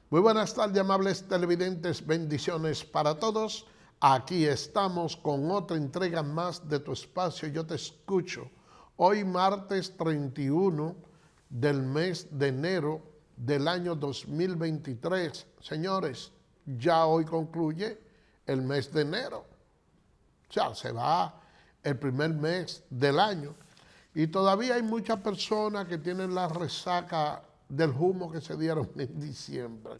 Muy buenas tardes, amables televidentes, bendiciones para todos. Aquí estamos con otra entrega más de tu espacio Yo Te Escucho. Hoy martes 31 del mes de enero del año 2023. Señores, ya hoy concluye el mes de enero. O sea, se va el primer mes del año. Y todavía hay muchas personas que tienen la resaca del humo que se dieron en diciembre.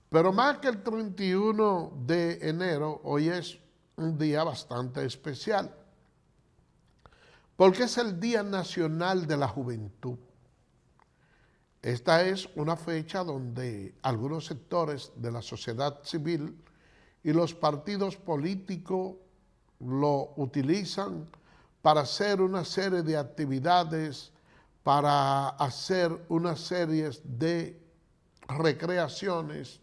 Pero más que el 31 de enero, hoy es un día bastante especial, porque es el Día Nacional de la Juventud. Esta es una fecha donde algunos sectores de la sociedad civil y los partidos políticos lo utilizan para hacer una serie de actividades, para hacer una serie de recreaciones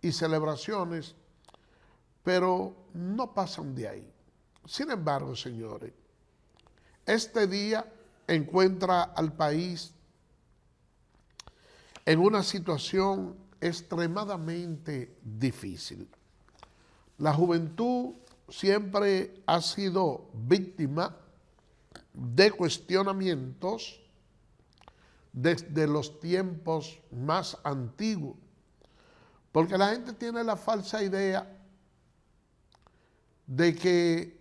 y celebraciones, pero no pasan de ahí. Sin embargo, señores, este día encuentra al país en una situación extremadamente difícil. La juventud siempre ha sido víctima de cuestionamientos desde los tiempos más antiguos, porque la gente tiene la falsa idea de que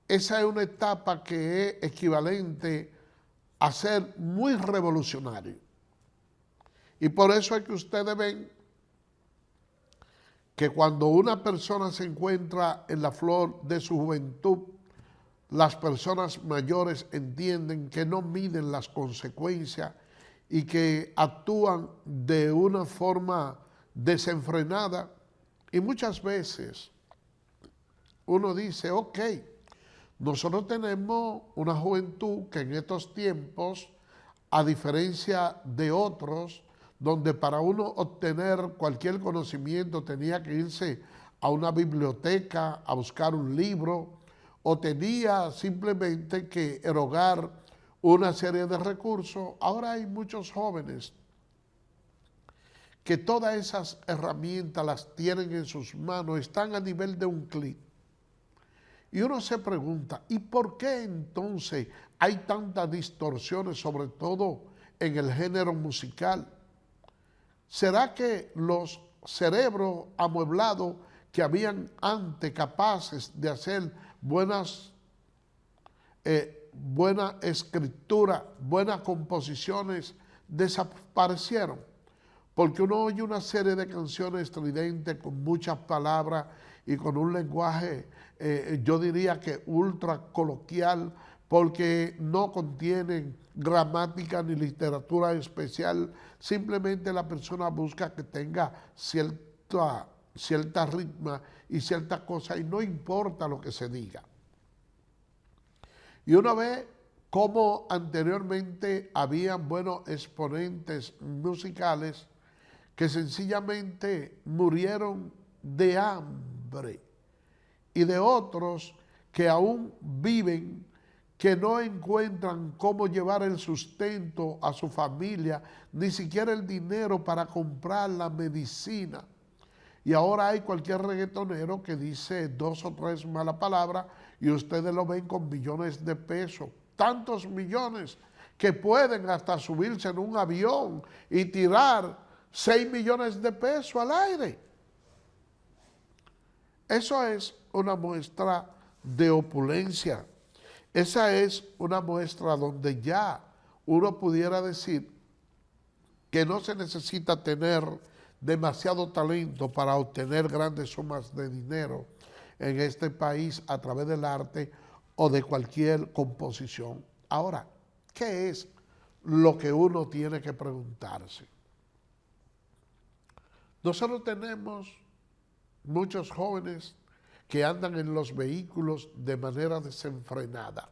esa es una etapa que es equivalente a ser muy revolucionario. Y por eso es que ustedes ven que cuando una persona se encuentra en la flor de su juventud, las personas mayores entienden que no miden las consecuencias y que actúan de una forma desenfrenada. Y muchas veces uno dice, ok, nosotros tenemos una juventud que en estos tiempos, a diferencia de otros, donde para uno obtener cualquier conocimiento tenía que irse a una biblioteca a buscar un libro, o tenía simplemente que erogar una serie de recursos. Ahora hay muchos jóvenes que todas esas herramientas las tienen en sus manos, están a nivel de un clic. Y uno se pregunta, ¿y por qué entonces hay tantas distorsiones, sobre todo en el género musical? ¿Será que los cerebros amueblados que habían antes capaces de hacer buena escritura, buenas composiciones, desaparecieron? Porque uno oye una serie de canciones estridentes con muchas palabras y con un lenguaje, yo diría que ultra coloquial, porque no contienen gramática ni literatura especial. Simplemente la persona busca que tenga cierta ritmo y cierta cosa, y no importa lo que se diga. Y uno ve cómo anteriormente habían buenos exponentes musicales que sencillamente murieron de hambre, y de otros que aún viven, que no encuentran cómo llevar el sustento a su familia, ni siquiera el dinero para comprar la medicina. Y ahora hay cualquier reggaetonero que dice 2 o 3 malas palabras y ustedes lo ven con millones de pesos. Tantos millones que pueden hasta subirse en un avión y tirar 6 millones de pesos al aire. Eso es una muestra de opulencia. Esa es una muestra donde ya uno pudiera decir que no se necesita tener demasiado talento para obtener grandes sumas de dinero en este país a través del arte o de cualquier composición. Ahora, ¿qué es lo que uno tiene que preguntarse? Nosotros tenemos muchos jóvenes que andan en los vehículos de manera desenfrenada.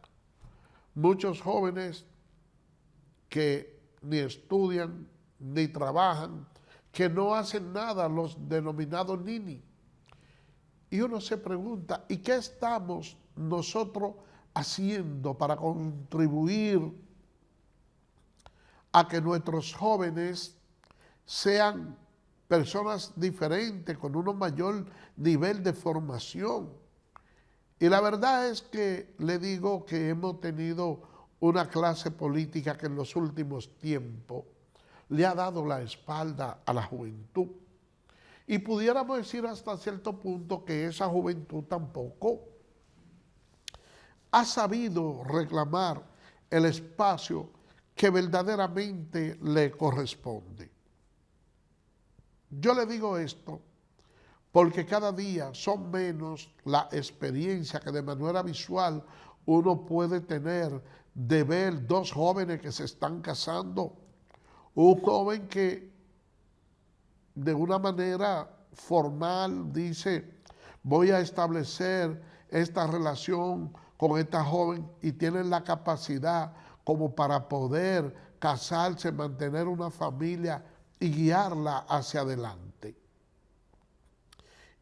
Muchos jóvenes que ni estudian ni trabajan, que no hacen nada, los denominados nini. Y uno se pregunta, ¿y qué estamos nosotros haciendo para contribuir a que nuestros jóvenes sean personas diferentes, con un mayor nivel de formación. Y la verdad es que le digo que hemos tenido una clase política que en los últimos tiempos le ha dado la espalda a la juventud. Y pudiéramos decir hasta cierto punto que esa juventud tampoco ha sabido reclamar el espacio que verdaderamente le corresponde. Yo le digo esto porque cada día son menos la experiencia que de manera visual uno puede tener de ver dos jóvenes que se están casando. Un joven que de una manera formal dice, voy a establecer esta relación con esta joven y tienen la capacidad como para poder casarse, mantener una familia y guiarla hacia adelante.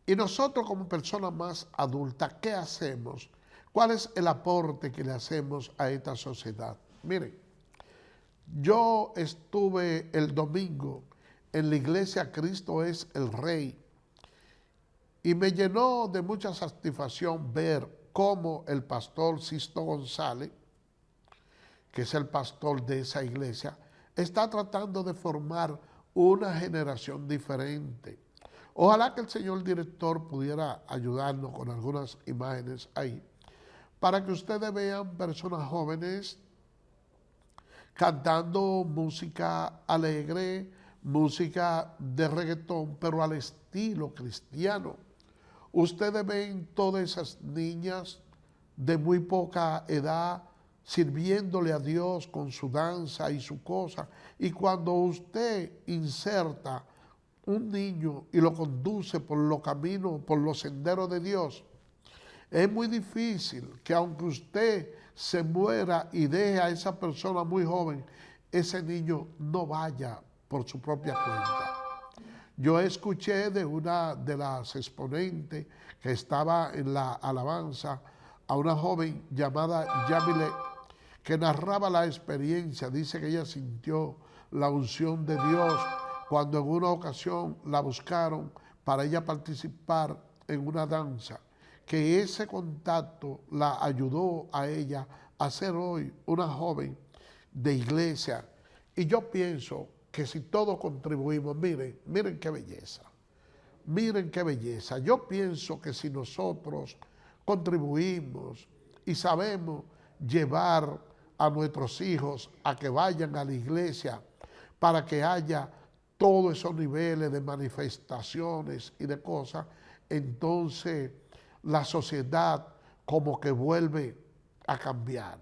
Y nosotros como personas más adultas, ¿qué hacemos? ¿Cuál es el aporte que le hacemos a esta sociedad? Miren, yo estuve el domingo en la iglesia Cristo es el Rey y me llenó de mucha satisfacción ver cómo el pastor Sisto González, que es el pastor de esa iglesia, está tratando de formar una generación diferente. Ojalá que el señor director pudiera ayudarnos con algunas imágenes ahí, para que ustedes vean personas jóvenes cantando música alegre, música de reggaetón, pero al estilo cristiano. Ustedes ven todas esas niñas de muy poca edad sirviéndole a Dios con su danza y su cosa. Y cuando usted inserta un niño y lo conduce por los caminos, por los senderos de Dios, es muy difícil que aunque usted se muera y deje a esa persona muy joven, ese niño no vaya por su propia cuenta. Yo escuché de una de las exponentes que estaba en la alabanza a una joven llamada Yamile, que narraba la experiencia. Dice que ella sintió la unción de Dios cuando en una ocasión la buscaron para ella participar en una danza, que ese contacto la ayudó a ella a ser hoy una joven de iglesia. Y yo pienso que si todos contribuimos, miren qué belleza, miren qué belleza. Yo pienso que si nosotros contribuimos y sabemos llevar a nuestros hijos a que vayan a la iglesia para que haya todos esos niveles de manifestaciones y de cosas, entonces la sociedad como que vuelve a cambiar,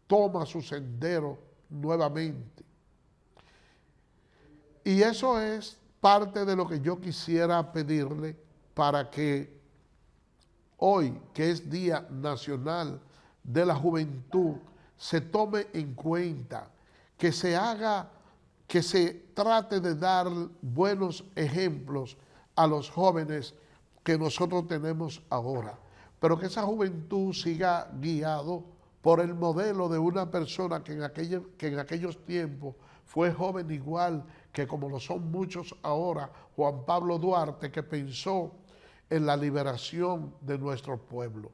toma su sendero nuevamente. Y eso es parte de lo que yo quisiera pedirle para que hoy, que es Día Nacional de la Juventud, se tome en cuenta, que se haga, que se trate de dar buenos ejemplos a los jóvenes que nosotros tenemos ahora, pero que esa juventud siga guiado por el modelo de una persona que en aquellos tiempos fue joven igual que como lo son muchos ahora, Juan Pablo Duarte, que pensó en la liberación de nuestro pueblo.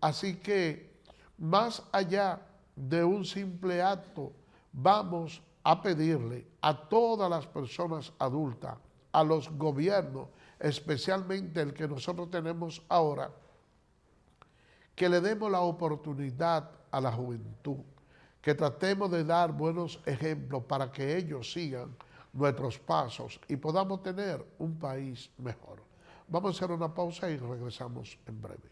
Así que, más allá de un simple acto, vamos a pedirle a todas las personas adultas, a los gobiernos, especialmente el que nosotros tenemos ahora, que le demos la oportunidad a la juventud, que tratemos de dar buenos ejemplos para que ellos sigan nuestros pasos y podamos tener un país mejor. Vamos a hacer una pausa y regresamos en breve.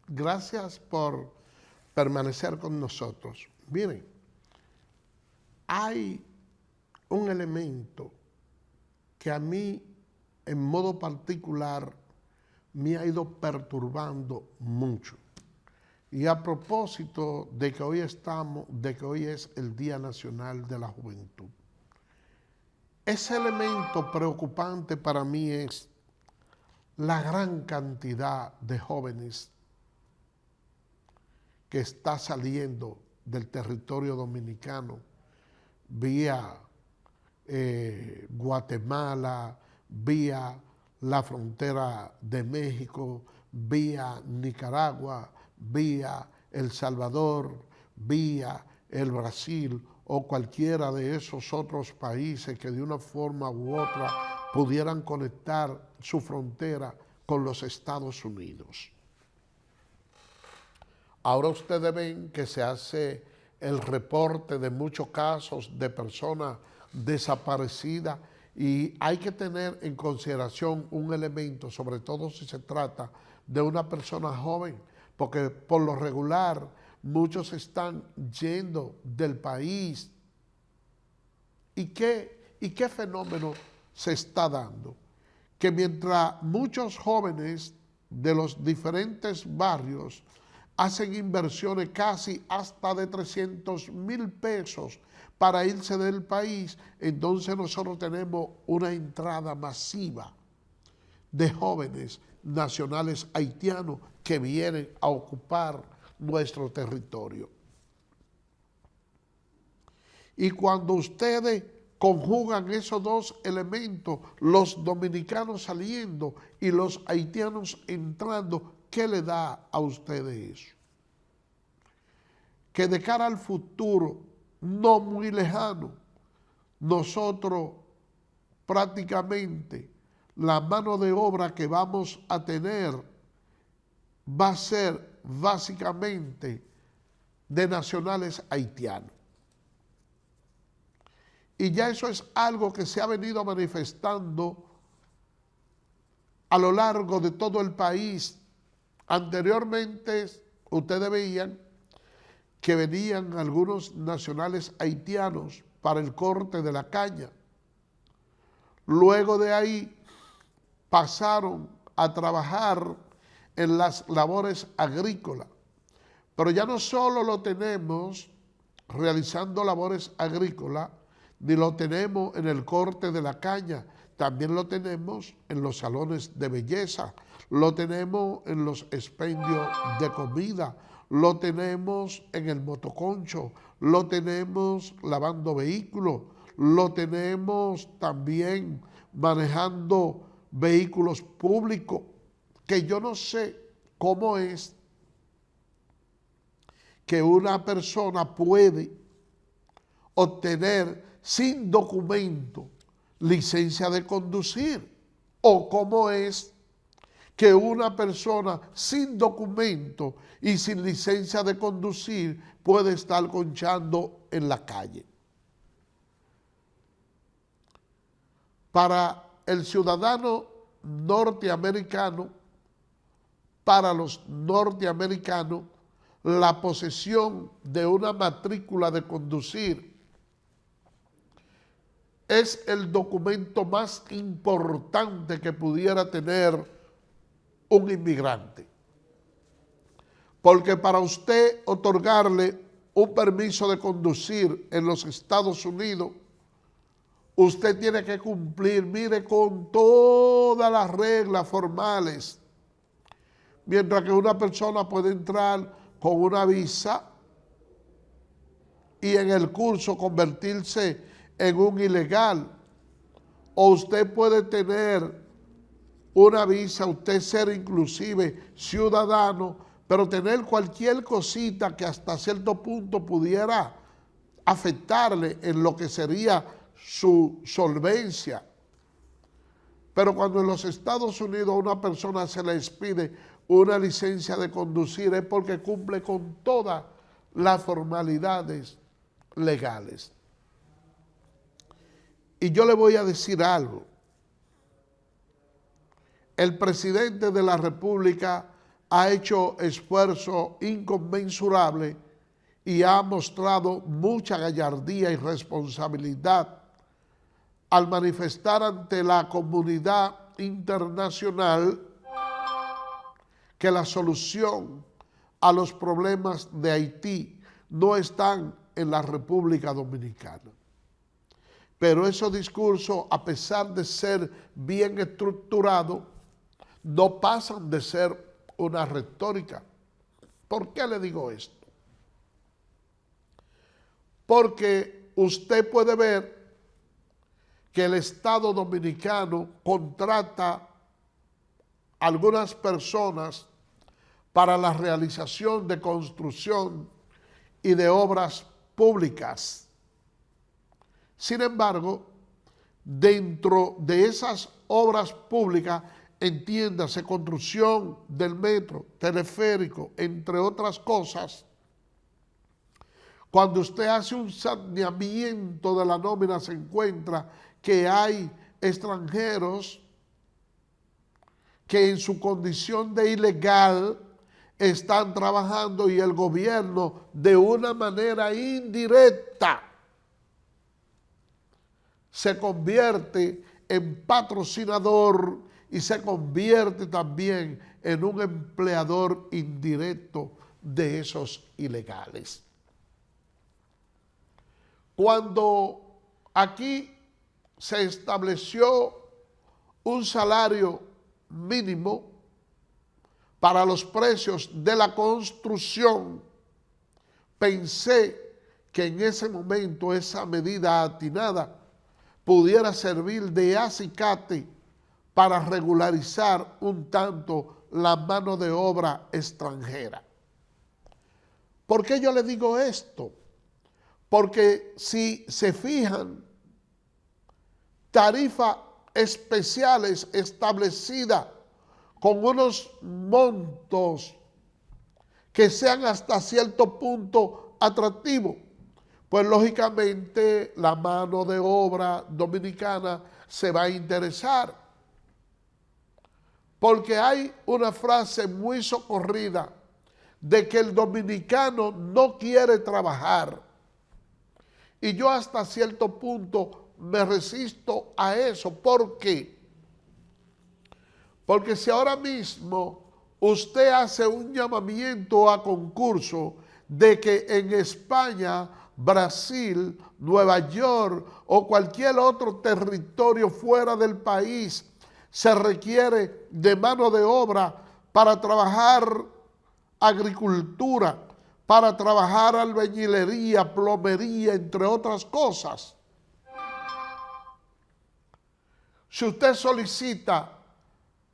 Gracias por permanecer con nosotros. Miren, hay un elemento que a mí en modo particular me ha ido perturbando mucho. Y a propósito de que hoy es el Día Nacional de la Juventud, ese elemento preocupante para mí es la gran cantidad de jóvenes que está saliendo del territorio dominicano vía Guatemala, vía la frontera de México, vía Nicaragua, vía El Salvador, vía el Brasil o cualquiera de esos otros países que de una forma u otra pudieran conectar su frontera con los Estados Unidos. Ahora ustedes ven que se hace el reporte de muchos casos de personas desaparecidas y hay que tener en consideración un elemento, sobre todo si se trata de una persona joven, porque por lo regular muchos están yendo del país. ¿Y qué fenómeno se está dando? Que mientras muchos jóvenes de los diferentes barrios hacen inversiones casi hasta de 300,000 pesos para irse del país, entonces nosotros tenemos una entrada masiva de jóvenes nacionales haitianos que vienen a ocupar nuestro territorio. Y cuando ustedes conjugan esos dos elementos, los dominicanos saliendo y los haitianos entrando, ¿qué le da a ustedes eso? Que de cara al futuro, no muy lejano, nosotros prácticamente la mano de obra que vamos a tener va a ser básicamente de nacionales haitianos. Y ya eso es algo que se ha venido manifestando a lo largo de todo el país. Anteriormente, ustedes veían que venían algunos nacionales haitianos para el corte de la caña. Luego de ahí pasaron a trabajar en las labores agrícolas. Pero ya no solo lo tenemos realizando labores agrícolas, ni lo tenemos en el corte de la caña, también lo tenemos en los salones de belleza, lo tenemos en los expendios de comida, lo tenemos en el motoconcho, lo tenemos lavando vehículos, lo tenemos también manejando vehículos públicos, que yo no sé cómo es que una persona puede obtener sin documento licencia de conducir, o cómo es que una persona sin documento y sin licencia de conducir puede estar conchando en la calle. Para el ciudadano norteamericano, para los norteamericanos, la posesión de una matrícula de conducir es el documento más importante que pudiera tener un inmigrante. Porque para usted otorgarle un permiso de conducir en los Estados Unidos, usted tiene que cumplir, mire, con todas las reglas formales. Mientras que una persona puede entrar con una visa y en el curso convertirse en un ilegal. O usted puede tener una visa, usted ser inclusive ciudadano, pero tener cualquier cosita que hasta cierto punto pudiera afectarle en lo que sería su solvencia. Pero cuando en los Estados Unidos a una persona se les pide una licencia de conducir es porque cumple con todas las formalidades legales. Y yo le voy a decir algo. El presidente de la República ha hecho esfuerzo inconmensurable y ha mostrado mucha gallardía y responsabilidad al manifestar ante la comunidad internacional que la solución a los problemas de Haití no están en la República Dominicana. Pero esos discursos, a pesar de ser bien estructurados, no pasan de ser una retórica. ¿Por qué le digo esto? Porque usted puede ver que el Estado Dominicano contrata a algunas personas para la realización de construcción y de obras públicas. Sin embargo, dentro de esas obras públicas, entiéndase, construcción del metro, teleférico, entre otras cosas, cuando usted hace un saneamiento de la nómina, se encuentra que hay extranjeros que en su condición de ilegal están trabajando y el gobierno de una manera indirecta se convierte en patrocinador y se convierte también en un empleador indirecto de esos ilegales. Cuando aquí se estableció un salario mínimo para los precios de la construcción, pensé que en ese momento esa medida atinada pudiera servir de acicate para regularizar un tanto la mano de obra extranjera. ¿Por qué yo le digo esto? Porque si se fijan, tarifas especiales establecidas con unos montos que sean hasta cierto punto atractivos, pues lógicamente la mano de obra dominicana se va a interesar. Porque hay una frase muy socorrida de que el dominicano no quiere trabajar. Y yo hasta cierto punto me resisto a eso. ¿Por qué? Porque si ahora mismo usted hace un llamamiento a concurso de que en España, Brasil, Nueva York o cualquier otro territorio fuera del país se requiere de mano de obra para trabajar agricultura, para trabajar albañilería, plomería, entre otras cosas. Si usted solicita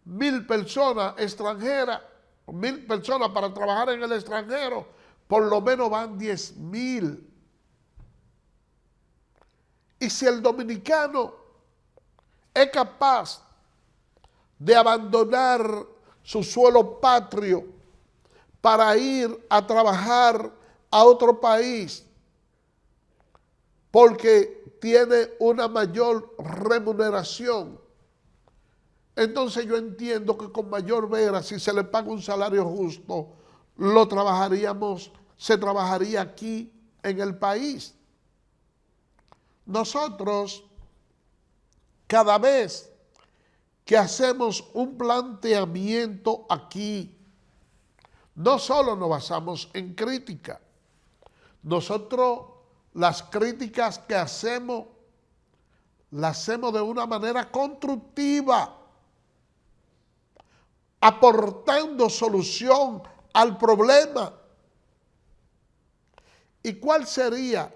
1,000 personas extranjeras, 1,000 personas para trabajar en el extranjero, por lo menos van 10,000. Y si el dominicano es capaz de abandonar su suelo patrio para ir a trabajar a otro país porque tiene una mayor remuneración, entonces yo entiendo que con mayor vera, si se le paga un salario justo, se trabajaría aquí en el país. Nosotros, cada vez que hacemos un planteamiento aquí, no solo nos basamos en crítica, nosotros las críticas que hacemos, las hacemos de una manera constructiva, aportando solución al problema. ¿Y cuál sería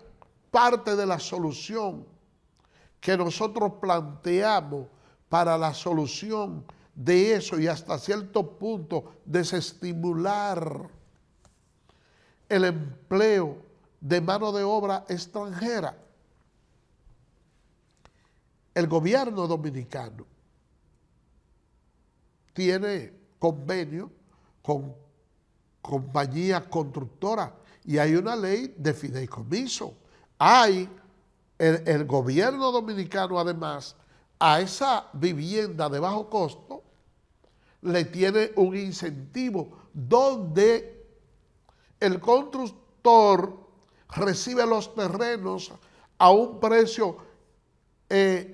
parte de la solución que nosotros planteamos para la solución de eso y hasta cierto punto desestimular el empleo de mano de obra extranjera? El gobierno dominicano tiene convenio con compañías constructoras y hay una ley de fideicomiso. El gobierno dominicano, además, a esa vivienda de bajo costo le tiene un incentivo donde el constructor recibe los terrenos a un precio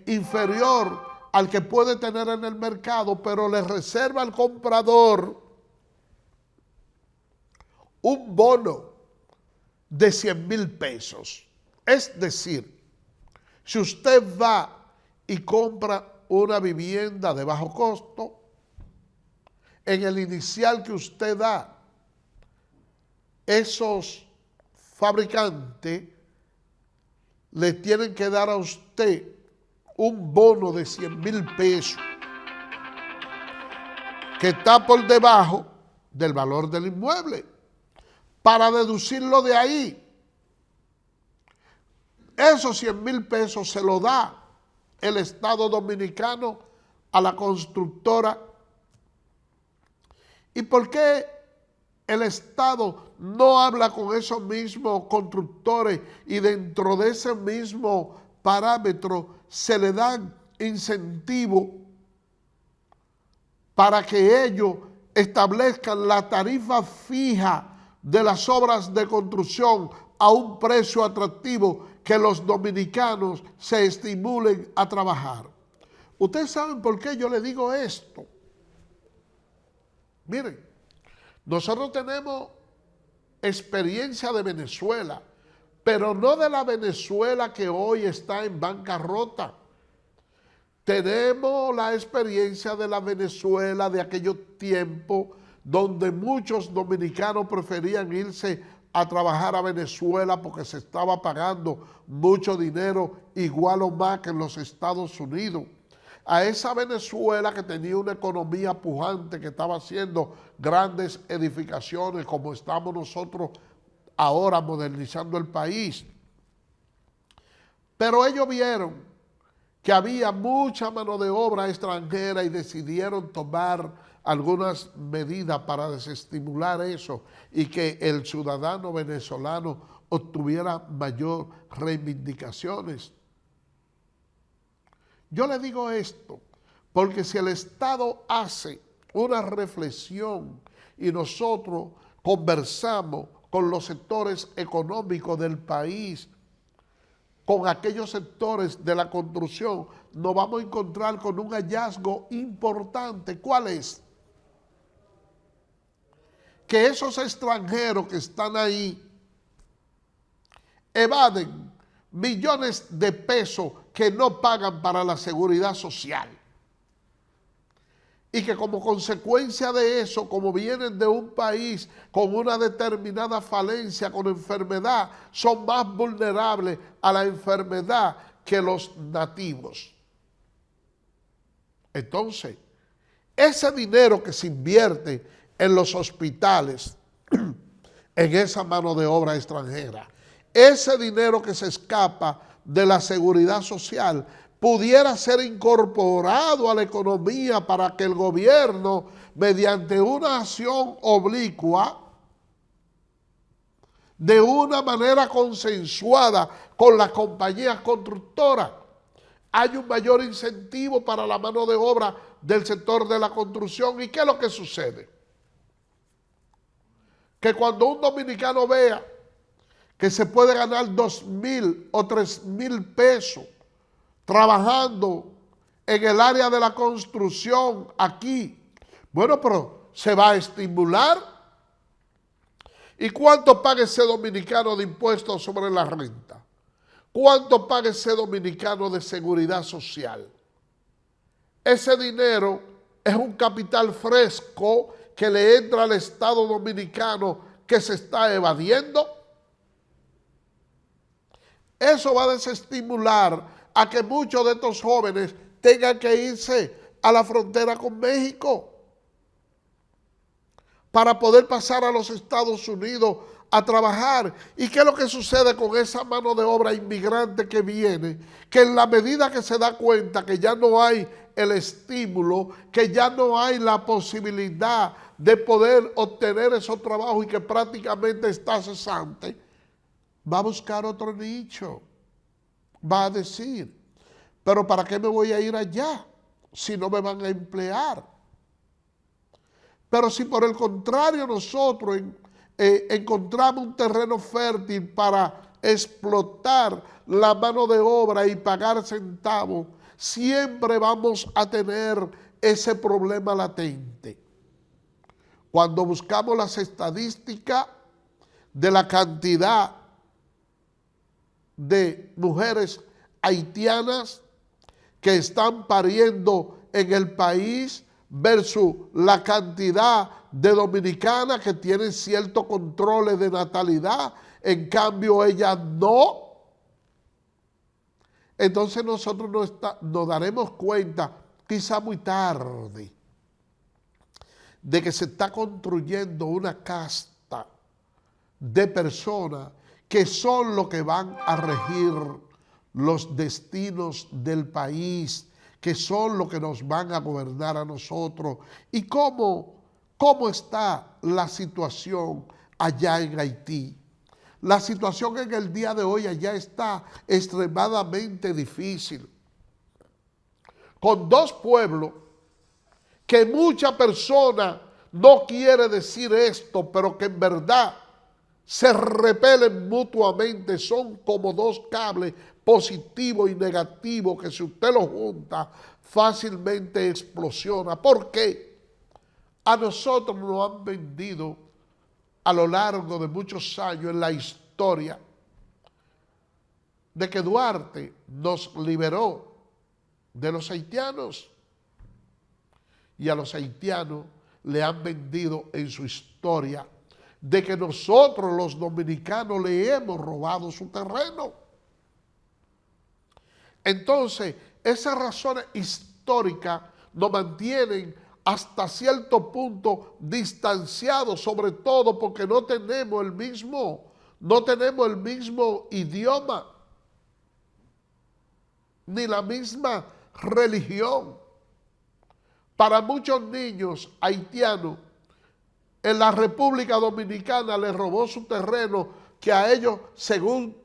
inferior al que puede tener en el mercado, pero le reserva al comprador un bono de 100,000 pesos. Es decir, si usted va y compra una vivienda de bajo costo, en el inicial que usted da, esos fabricantes le tienen que dar a usted un bono de 100,000 pesos que está por debajo del valor del inmueble, para deducirlo de ahí. Esos 100,000 pesos se lo da el Estado Dominicano a la constructora. ¿Y por qué el Estado no habla con esos mismos constructores y dentro de ese mismo parámetro se le dan incentivos para que ellos establezcan la tarifa fija de las obras de construcción a un precio atractivo, que los dominicanos se estimulen a trabajar? Ustedes saben por qué yo le digo esto. Miren, nosotros tenemos experiencia de Venezuela, pero no de la Venezuela que hoy está en bancarrota. Tenemos la experiencia de la Venezuela de aquellos tiempos donde muchos dominicanos preferían irse a trabajar a Venezuela porque se estaba pagando mucho dinero, igual o más que en los Estados Unidos. A esa Venezuela que tenía una economía pujante, que estaba haciendo grandes edificaciones como estamos nosotros ahora modernizando el país. Pero ellos vieron que había mucha mano de obra extranjera y decidieron tomar algunas medidas para desestimular eso y que el ciudadano venezolano obtuviera mayor reivindicaciones. Yo le digo esto porque si el Estado hace una reflexión y nosotros conversamos con los sectores económicos del país, con aquellos sectores de la construcción, nos vamos a encontrar con un hallazgo importante. ¿Cuál es? Que esos extranjeros que están ahí evaden millones de pesos que no pagan para la seguridad social. Y que como consecuencia de eso, como vienen de un país con una determinada falencia, con enfermedad, son más vulnerables a la enfermedad que los nativos. Entonces, ese dinero que se invierte en los hospitales, en esa mano de obra extranjera, ese dinero que se escapa de la seguridad social, pudiera ser incorporado a la economía para que el gobierno, mediante una acción oblicua, de una manera consensuada con las compañías constructoras, hay un mayor incentivo para la mano de obra del sector de la construcción. ¿Y qué es lo que sucede? Que cuando un dominicano vea que se puede ganar 2,000 o 3,000 pesos trabajando en el área de la construcción aquí, bueno, pero se va a estimular. ¿Y cuánto paga ese dominicano de impuestos sobre la renta? ¿Cuánto paga ese dominicano de seguridad social? Ese dinero es un capital fresco que le entra al Estado dominicano que se está evadiendo. Eso va a desestimular a que muchos de estos jóvenes tengan que irse a la frontera con México para poder pasar a los Estados Unidos a trabajar. ¿Y qué es lo que sucede con esa mano de obra inmigrante que viene? Que en la medida que se da cuenta que ya no hay el estímulo, que ya no hay la posibilidad de poder obtener esos trabajos y que prácticamente está cesante, va a buscar otro nicho. Va a decir, pero ¿para qué me voy a ir allá si no me van a emplear? Pero si por el contrario nosotros encontramos un terreno fértil para explotar la mano de obra y pagar centavos, siempre vamos a tener ese problema latente. Cuando buscamos las estadísticas, de la cantidad de mujeres haitianas que están pariendo en el país versus la cantidad de dominicanas que tienen ciertos controles de natalidad, en cambio ellas no. Entonces nosotros nos daremos cuenta, quizá muy tarde, de que se está construyendo una casta de personas que son los que van a regir los destinos del país, que son los que nos van a gobernar a nosotros. ¿Y cómo está la situación allá en Haití? La situación en el día de hoy allá está extremadamente difícil, con dos pueblos que mucha persona no quiere decir esto, pero que en verdad se repelen mutuamente, son como dos cables positivo y negativo que si usted lo junta fácilmente explosiona. ¿Por qué? A nosotros nos han vendido a lo largo de muchos años en la historia de que Duarte nos liberó de los haitianos y a los haitianos le han vendido en su historia de que nosotros los dominicanos le hemos robado su terreno. Entonces, esas razones históricas nos mantienen hasta cierto punto distanciados, sobre todo porque no tenemos el mismo idioma, ni la misma religión. Para muchos niños haitianos, en la República Dominicana les robó su terreno que a ellos, según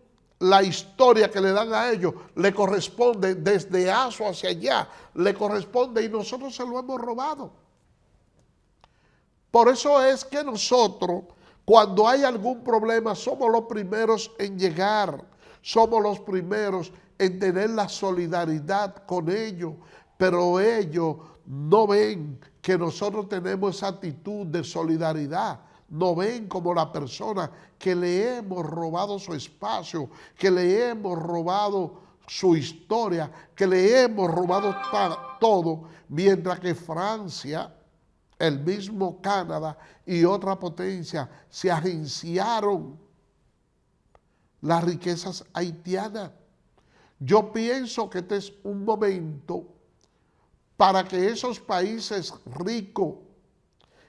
la historia que le dan a ellos, le corresponde desde Azo hacia allá, le corresponde y nosotros se lo hemos robado. Por eso es que nosotros, cuando hay algún problema, somos los primeros en llegar, somos los primeros en tener la solidaridad con ellos, pero ellos no ven que nosotros tenemos esa actitud de solidaridad, no ven como la persona que le hemos robado su espacio, que le hemos robado su historia, que le hemos robado todo, mientras que Francia, el mismo Canadá y otra potencia se agenciaron las riquezas haitianas. Yo pienso que este es un momento para que esos países ricos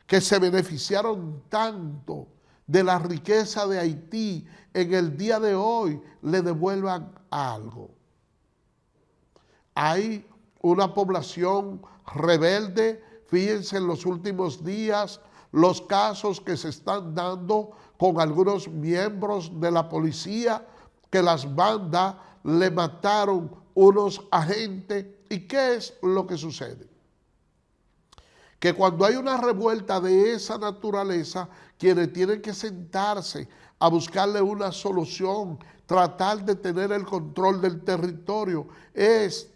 que se beneficiaron tanto de la riqueza de Haití en el día de hoy le devuelvan algo. Hay una población rebelde, fíjense en los últimos días los casos que se están dando con algunos miembros de la policía, que las bandas le mataron unos agentes. ¿Y qué es lo que sucede? Que cuando hay una revuelta de esa naturaleza, quienes tienen que sentarse a buscarle una solución, tratar de tener el control del territorio, es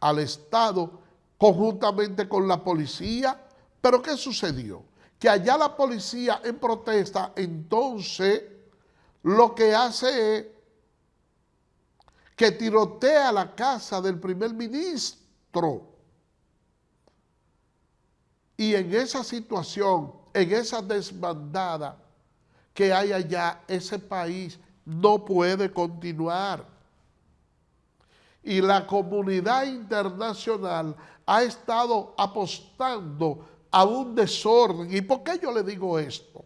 al Estado conjuntamente con la policía. ¿Pero qué sucedió? Que allá la policía en protesta, entonces lo que hace es que tirotea la casa del primer ministro. Y en esa situación, en esa desbandada que hay allá, ese país no puede continuar. Y la comunidad internacional ha estado apostando a un desorden. ¿Y por qué yo le digo esto?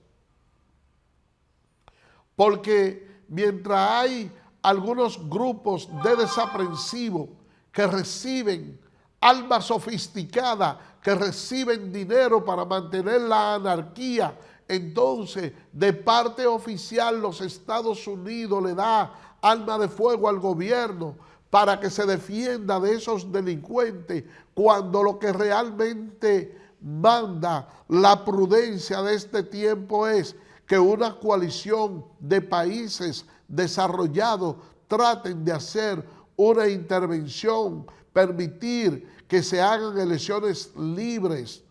Porque mientras hay algunos grupos de desaprensivos que reciben armas sofisticadas, que reciben dinero para mantener la anarquía, entonces de parte oficial los Estados Unidos le da arma de fuego al gobierno para que se defienda de esos delincuentes, cuando lo que realmente manda la prudencia de este tiempo es que una coalición de países desarrollados traten de hacer una intervención, permitir que se hagan elecciones libres,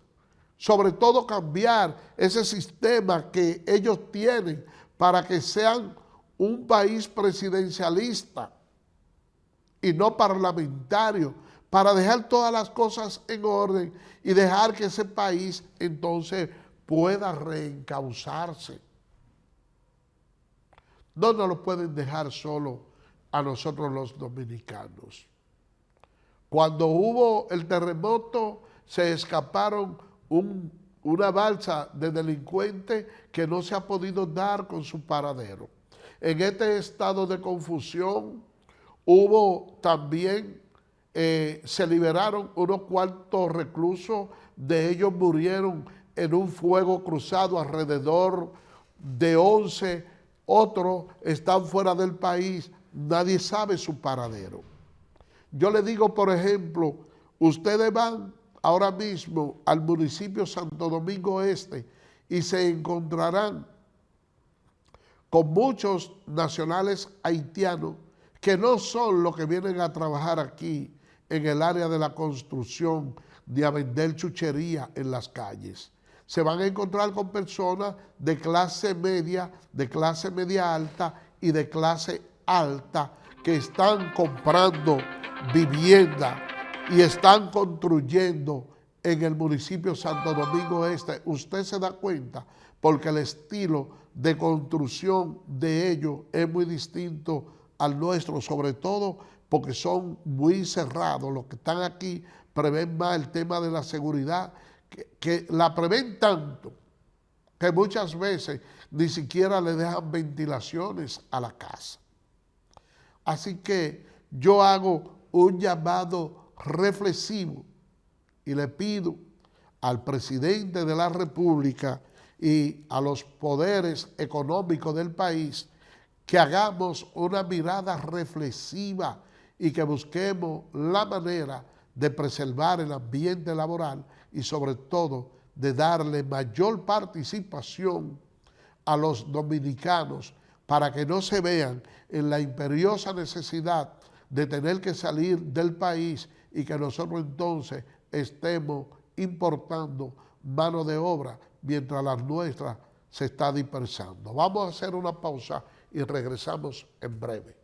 sobre todo cambiar ese sistema que ellos tienen para que sean un país presidencialista y no parlamentario, para dejar todas las cosas en orden y dejar que ese país entonces pueda reencauzarse. No nos lo pueden dejar solo a nosotros los dominicanos. Cuando hubo el terremoto, se escaparon una balsa de delincuentes que no se ha podido dar con su paradero. En este estado de confusión hubo también, se liberaron unos cuantos reclusos, de ellos murieron en un fuego cruzado, alrededor de 11, otros están fuera del país, nadie sabe su paradero. Yo le digo, por ejemplo, ustedes van ahora mismo al municipio Santo Domingo Este y se encontrarán con muchos nacionales haitianos que no son los que vienen a trabajar aquí en el área de la construcción, de a vender chuchería en las calles. Se van a encontrar con personas de clase media alta y de clase alta que están comprando vivienda y están construyendo en el municipio Santo Domingo Este. Usted se da cuenta porque el estilo de construcción de ellos es muy distinto al nuestro, sobre todo porque son muy cerrados. Los que están aquí prevén más el tema de la seguridad, que la prevén tanto que muchas veces ni siquiera le dejan ventilaciones a la casa. Así que yo hago un llamado reflexivo y le pido al presidente de la República y a los poderes económicos del país que hagamos una mirada reflexiva y que busquemos la manera de preservar el ambiente laboral y sobre todo de darle mayor participación a los dominicanos para que no se vean en la imperiosa necesidad de tener que salir del país y que nosotros entonces estemos importando mano de obra mientras la nuestra se está dispersando. Vamos a hacer una pausa y regresamos en breve.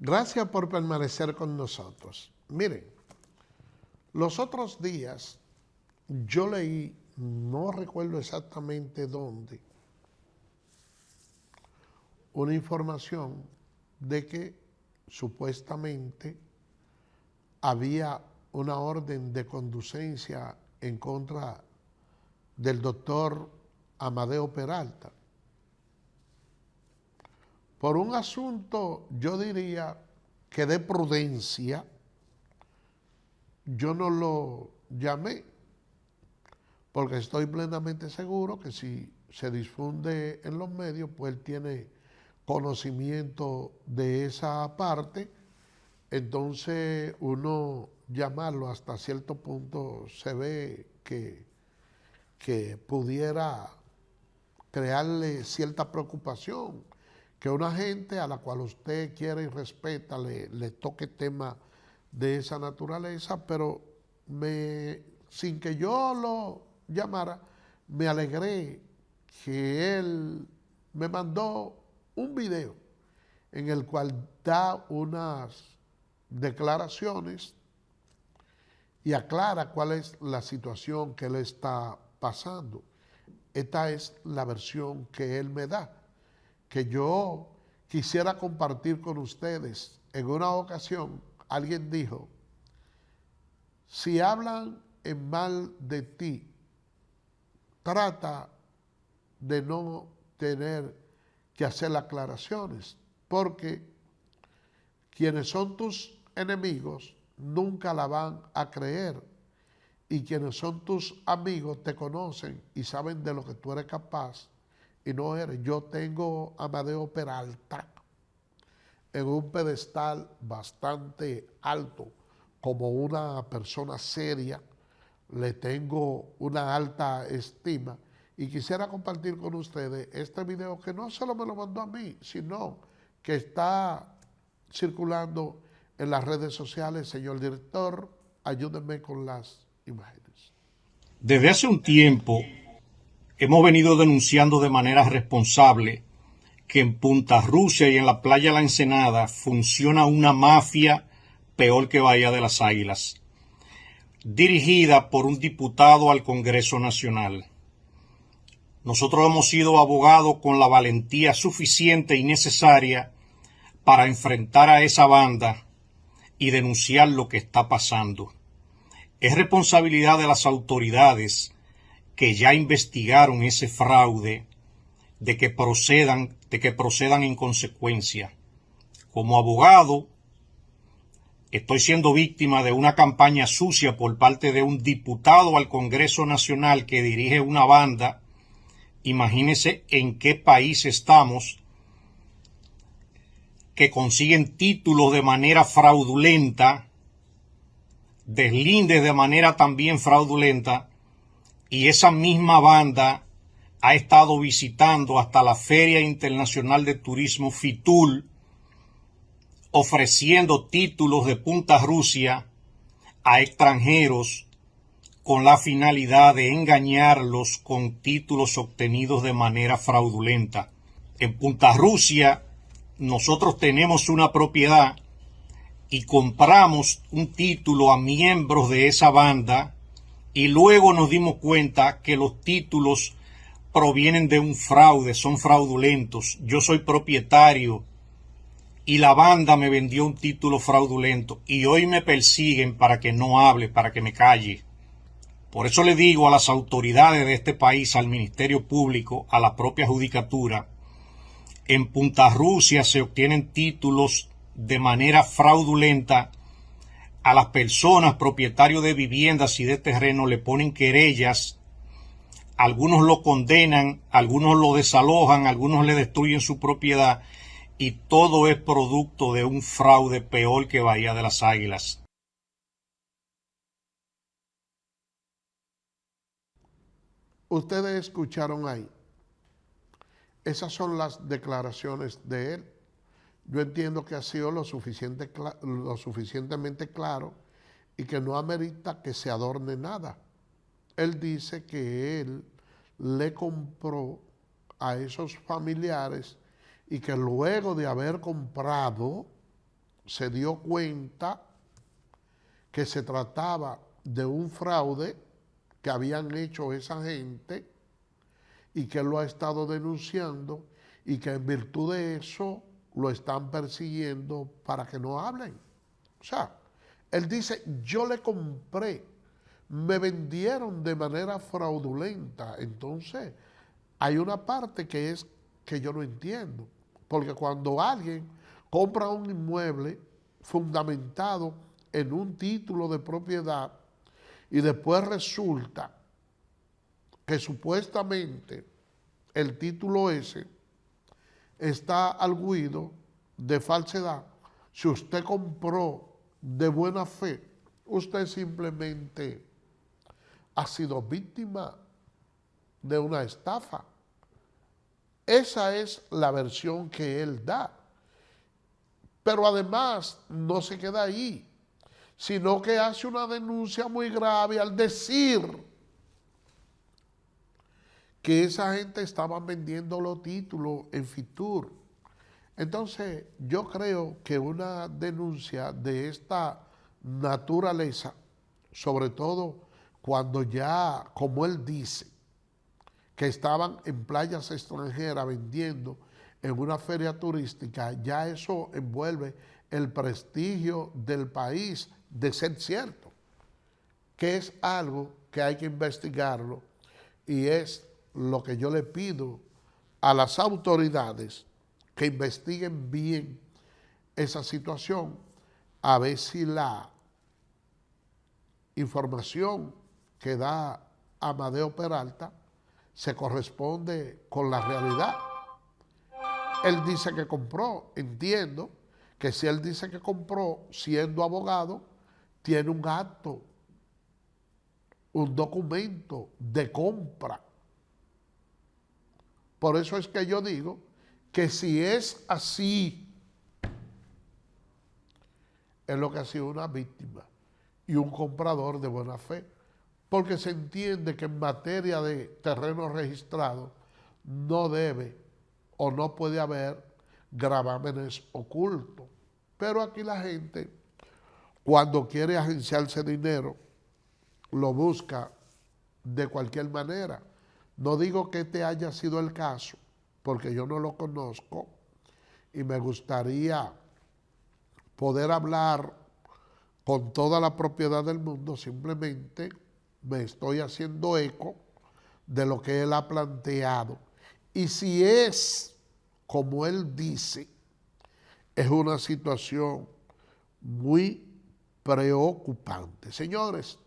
Gracias por permanecer con nosotros. Miren, los otros días yo leí, no recuerdo exactamente dónde, una información de que supuestamente había una orden de conducencia en contra del doctor Amadeo Peralta. Por un asunto, yo diría que de prudencia, yo no lo llamé, porque estoy plenamente seguro que si se difunde en los medios, pues él tiene conocimiento de esa parte, entonces uno llamarlo hasta cierto punto se ve que pudiera crearle cierta preocupación, que una gente a la cual usted quiere y respeta le toque tema de esa naturaleza, pero sin que yo lo llamara, me alegré que él me mandó un video en el cual da unas declaraciones y aclara cuál es la situación que él está pasando. Esta es la versión que él me da, que yo quisiera compartir con ustedes. En una ocasión alguien dijo, si hablan en mal de ti, trata de no tener que hacer aclaraciones, porque quienes son tus enemigos nunca la van a creer, y quienes son tus amigos te conocen y saben de lo que tú eres capaz y no eres. Yo tengo a Amadeo Peralta en un pedestal bastante alto como una persona seria, le tengo una alta estima y quisiera compartir con ustedes este video que no solo me lo mandó a mí, sino que está circulando en las redes sociales. Señor director, ayúdenme con las imágenes. Desde hace un tiempo hemos venido denunciando de manera responsable que en Punta Rusia y en la playa La Ensenada funciona una mafia peor que Bahía de las Águilas, dirigida por un diputado al Congreso Nacional. Nosotros hemos sido abogados con la valentía suficiente y necesaria para enfrentar a esa banda y denunciar lo que está pasando. Es responsabilidad de las autoridades que ya investigaron ese fraude de que procedan en consecuencia. Como abogado, estoy siendo víctima de una campaña sucia por parte de un diputado al Congreso Nacional que dirige una banda. Imagínense en qué país estamos, que consiguen títulos de manera fraudulenta, deslindes de manera también fraudulenta, y esa misma banda ha estado visitando hasta la Feria Internacional de Turismo FITUR, ofreciendo títulos de Punta Rusia a extranjeros con la finalidad de engañarlos con títulos obtenidos de manera fraudulenta. En Punta Rusia nosotros tenemos una propiedad y compramos un título a miembros de esa banda y luego nos dimos cuenta que los títulos provienen de un fraude, son fraudulentos. Yo soy propietario y la banda me vendió un título fraudulento y hoy me persiguen para que no hable, para que me calle. Por eso le digo a las autoridades de este país, al Ministerio Público, a la propia Judicatura, en Punta Rusia se obtienen títulos de manera fraudulenta. A las personas propietarios de viviendas y de terreno le ponen querellas, algunos lo condenan, algunos lo desalojan, algunos le destruyen su propiedad y todo es producto de un fraude peor que Bahía de las Águilas. Ustedes escucharon ahí. Esas son las declaraciones de él. Yo entiendo que ha sido lo suficientemente claro y que no amerita que se adorne nada. Él dice que él le compró a esos familiares y que luego de haber comprado se dio cuenta que se trataba de un fraude que habían hecho esa gente y que él lo ha estado denunciando y que en virtud de eso lo están persiguiendo para que no hablen. O sea, él dice, yo le compré, me vendieron de manera fraudulenta. Entonces, hay una parte que es que yo no entiendo, porque cuando alguien compra un inmueble fundamentado en un título de propiedad y después resulta que supuestamente el título ese está arguido de falsedad, si usted compró de buena fe, usted simplemente ha sido víctima de una estafa. Esa es la versión que él da. Pero además no se queda ahí, sino que hace una denuncia muy grave al decir que esa gente estaba vendiendo los títulos en FITUR. Entonces, yo creo que una denuncia de esta naturaleza, sobre todo cuando ya, como él dice, que estaban en playas extranjeras vendiendo en una feria turística, ya eso envuelve el prestigio del país de ser cierto, que es algo que hay que investigarlo y es lo que yo le pido a las autoridades que investiguen bien esa situación, a ver si la información que da Amadeo Peralta se corresponde con la realidad. Él dice que compró, entiendo que si él dice que compró siendo abogado, tiene un acto un documento de compra. Por eso es que yo digo que si es así, es lo que ha sido una víctima y un comprador de buena fe, porque se entiende que en materia de terreno registrado no debe o no puede haber gravámenes ocultos. Pero aquí la gente, cuando quiere agenciarse dinero, lo busca de cualquier manera. No digo que este haya sido el caso, porque yo no lo conozco y me gustaría poder hablar con toda la propiedad del mundo. Simplemente me estoy haciendo eco de lo que él ha planteado. Y si es como él dice, es una situación muy preocupante. Señores,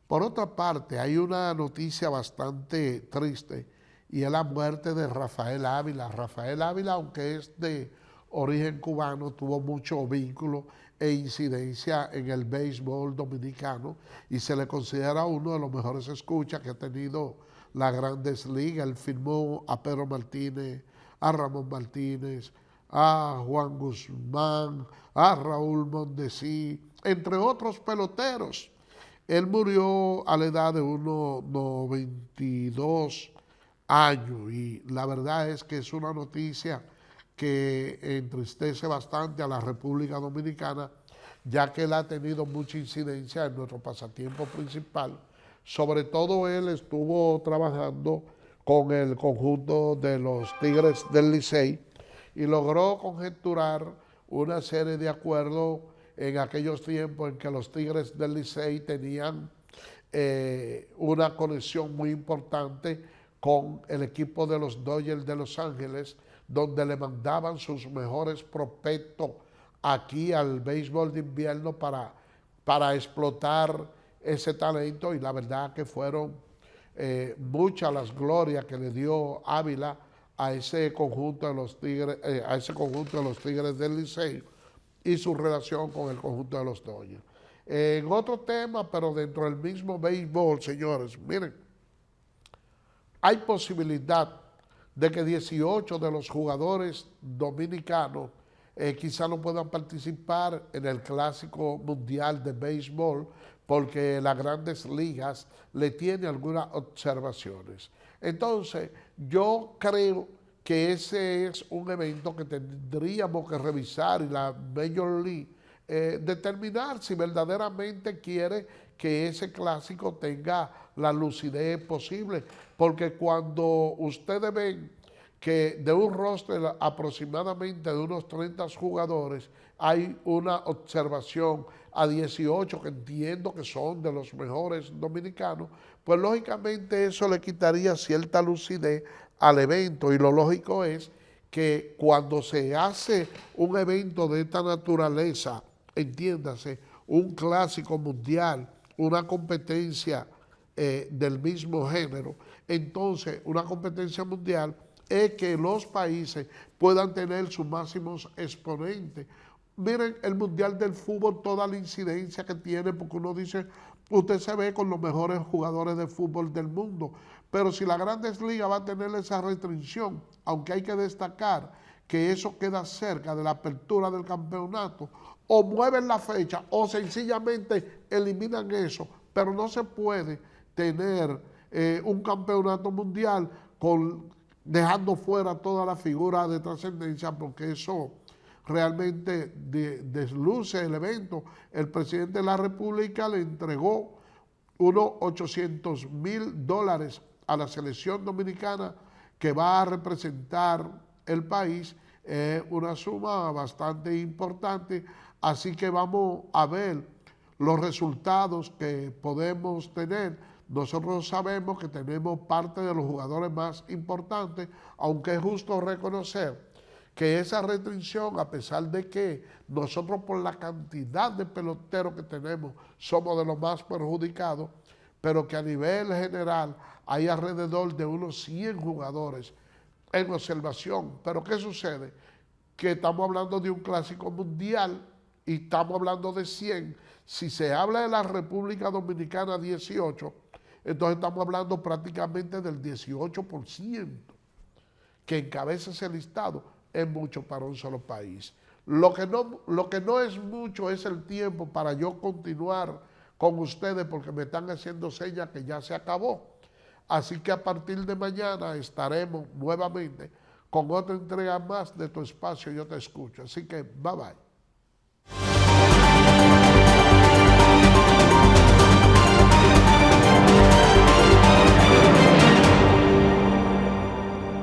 por otra parte, hay una noticia bastante triste y es la muerte de Rafael Ávila. Rafael Ávila, aunque es de origen cubano, tuvo mucho vínculo e incidencia en el béisbol dominicano y se le considera uno de los mejores escuchas que ha tenido las Grandes Ligas. Él firmó a Pedro Martínez, a Ramón Martínez, a Juan Guzmán, a Raúl Mondesi, entre otros peloteros. Él murió a la edad de unos 92 años y la verdad es que es una noticia que entristece bastante a la República Dominicana, ya que él ha tenido mucha incidencia en nuestro pasatiempo principal. Sobre todo él estuvo trabajando con el conjunto de los Tigres del Licey y logró conjeturar una serie de acuerdos en aquellos tiempos en que los Tigres del Licey tenían una conexión muy importante con el equipo de los Dodgers de Los Ángeles, donde le mandaban sus mejores prospectos aquí al béisbol de invierno para explotar ese talento, y la verdad que fueron muchas las glorias que le dio Ávila a ese conjunto de los Tigres, del Licey y su relación con el conjunto de los Dodgers. En otro tema, pero dentro del mismo béisbol, señores, miren, hay posibilidad de que 18 de los jugadores dominicanos quizá no puedan participar en el Clásico Mundial de Béisbol porque las Grandes Ligas le tiene algunas observaciones. Entonces, yo creo que ese es un evento que tendríamos que revisar y la Major League determinar si verdaderamente quiere que ese clásico tenga la lucidez posible, porque cuando ustedes ven que de un roster aproximadamente de unos 30 jugadores hay una observación a 18 que entiendo que son de los mejores dominicanos, pues lógicamente eso le quitaría cierta lucidez al evento, y lo lógico es que cuando se hace un evento de esta naturaleza, entiéndase, un clásico mundial, una competencia del mismo género, entonces una competencia mundial es que los países puedan tener sus máximos exponentes. Miren el Mundial del Fútbol, toda la incidencia que tiene, porque uno dice, usted se ve con los mejores jugadores de fútbol del mundo, pero si la Grandes Ligas va a tener esa restricción, aunque hay que destacar que eso queda cerca de la apertura del campeonato, o mueven la fecha o sencillamente eliminan eso, pero no se puede tener un campeonato mundial dejando fuera toda la figura de trascendencia, porque eso realmente desluce el evento. El presidente de la República le entregó unos $800,000 a la selección dominicana que va a representar el país, una suma bastante importante, así que vamos a ver los resultados que podemos tener. Nosotros sabemos que tenemos parte de los jugadores más importantes, aunque es justo reconocer que esa restricción, a pesar de que nosotros por la cantidad de peloteros que tenemos somos de los más perjudicados, pero que a nivel general hay alrededor de unos 100 jugadores en observación. Pero ¿qué sucede? Que estamos hablando de un clásico mundial y estamos hablando de 100. Si se habla de la República Dominicana 18, Entonces estamos hablando prácticamente del 18% que encabeza ese listado. Es mucho para un solo país. Lo que no es mucho es el tiempo para yo continuar con ustedes porque me están haciendo señas que ya se acabó. Así que a partir de mañana estaremos nuevamente con otra entrega más de tu espacio Yo Te Escucho. Así que bye bye.